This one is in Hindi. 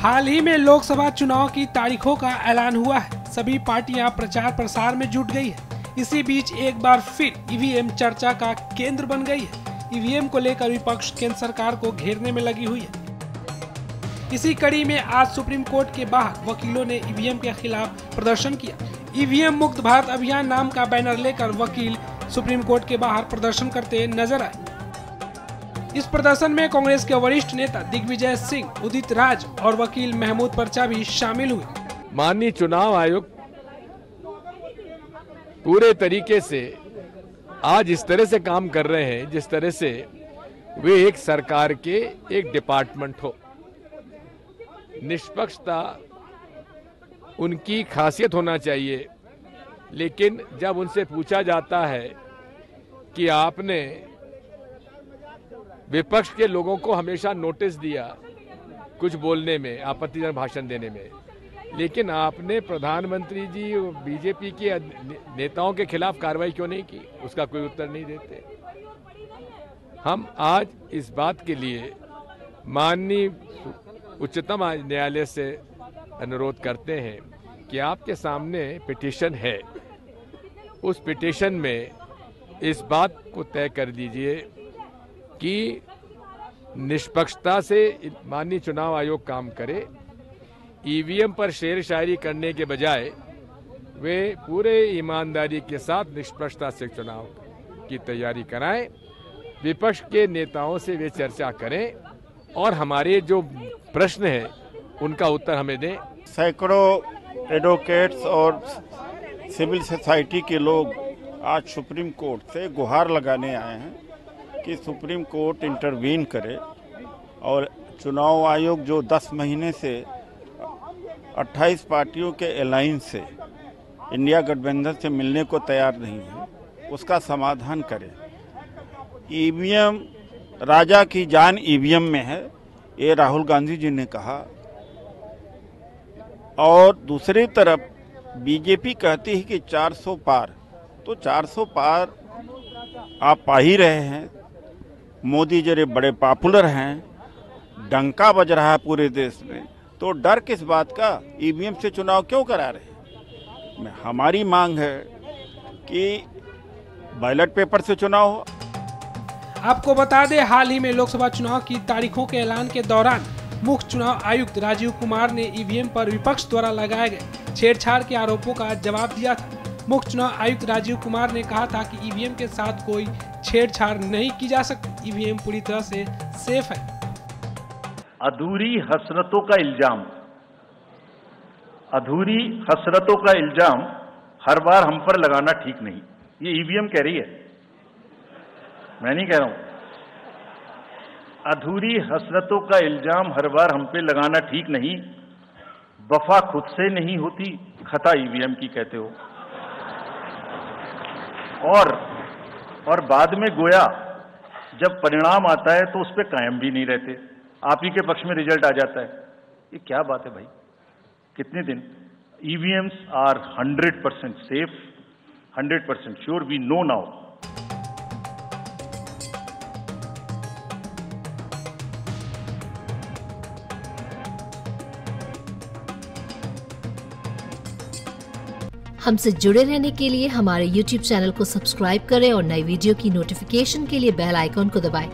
हाल ही में लोकसभा चुनाव की तारीखों का ऐलान हुआ है। सभी पार्टियां प्रचार प्रसार में जुट गई है। इसी बीच एक बार फिर ईवीएम चर्चा का केंद्र बन गई है। ईवीएम को लेकर विपक्ष केंद्र सरकार को घेरने में लगी हुई है। इसी कड़ी में आज सुप्रीम कोर्ट के बाहर वकीलों ने ईवीएम के खिलाफ प्रदर्शन किया। ईवीएम मुक्त भारत अभियान नाम का बैनर लेकर वकील सुप्रीम कोर्ट के बाहर प्रदर्शन करते नजर आए। इस प्रदर्शन में कांग्रेस के वरिष्ठ नेता दिग्विजय सिंह, उदित राज और वकील महमूद परचा भी शामिल हुए। माननीय चुनाव आयोग पूरे तरीके से आज इस तरह से काम कर रहे हैं जिस तरह से वे एक सरकार के एक डिपार्टमेंट हो। निष्पक्षता उनकी खासियत होना चाहिए, लेकिन जब उनसे पूछा जाता है कि आपने विपक्ष के लोगों को हमेशा नोटिस दिया कुछ बोलने में, आपत्तिजनक भाषण देने में, लेकिन आपने प्रधानमंत्री जी बीजेपी के नेताओं के खिलाफ कार्रवाई क्यों नहीं की, उसका कोई उत्तर नहीं देते। हम आज इस बात के लिए माननीय उच्चतम न्यायालय से अनुरोध करते हैं कि आपके सामने पिटीशन है, उस पिटीशन में इस बात को तय कर दीजिए कि निष्पक्षता से माननीय चुनाव आयोग काम करे। ईवीएम पर शेर शायरी करने के बजाय वे पूरे ईमानदारी के साथ निष्पक्षता से चुनाव की तैयारी कराएं। विपक्ष के नेताओं से वे चर्चा करें और हमारे जो प्रश्न हैं उनका उत्तर हमें दें। सैकड़ों एडवोकेट्स और सिविल सोसाइटी के लोग आज सुप्रीम कोर्ट से गुहार लगाने आए हैं कि सुप्रीम कोर्ट इंटरवीन करे और चुनाव आयोग जो 10 महीने से 28 पार्टियों के अलायंस से इंडिया गठबंधन से मिलने को तैयार नहीं है, उसका समाधान करे। ईवीएम, राजा की जान ईवीएम में है, ये राहुल गांधी जी ने कहा। और दूसरी तरफ बीजेपी कहती है कि 400 पार, तो 400 पार आप पा ही रहे हैं। मोदी जी बड़े पॉपुलर हैं, डंका बज रहा है पूरे देश में, तो डर किस बात का? ईवीएम से चुनाव क्यों करा रहे हैं? हमारी मांग है कि बैलेट पेपर से चुनाव हो। आपको बता दें, हाल ही में लोकसभा चुनाव की तारीखों के ऐलान के दौरान मुख्य चुनाव आयुक्त राजीव कुमार ने ईवीएम पर विपक्ष द्वारा लगाए गए छेड़छाड़ के आरोपों का जवाब दिया था। मुख्य चुनाव आयुक्त राजीव कुमार ने कहा था कि ईवीएम के साथ कोई छेड़छाड़ नहीं की जा सकती, ईवीएम पूरी तरह से सेफ है। अधूरी हसरतों का इल्जाम, अधूरी हसरतों का इल्जाम हर बार हम पर लगाना ठीक नहीं। ये ईवीएम कह रही है, मैं नहीं कह रहा हूं। अधूरी हसरतों का इल्जाम हर बार हम पे लगाना ठीक नहीं। वफा खुद से नहीं होती, खता ईवीएम की कहते हो। और बाद में गोया जब परिणाम आता है तो उस पर कायम भी नहीं रहते, आप ही के पक्ष में रिजल्ट आ जाता है। ये क्या बात है भाई? कितने दिन? EVMs are 100% safe, 100% sure, we know now. हमसे जुड़े रहने के लिए हमारे YouTube चैनल को सब्सक्राइब करें और नई वीडियो की नोटिफिकेशन के लिए बेल आइकॉन को दबाएं।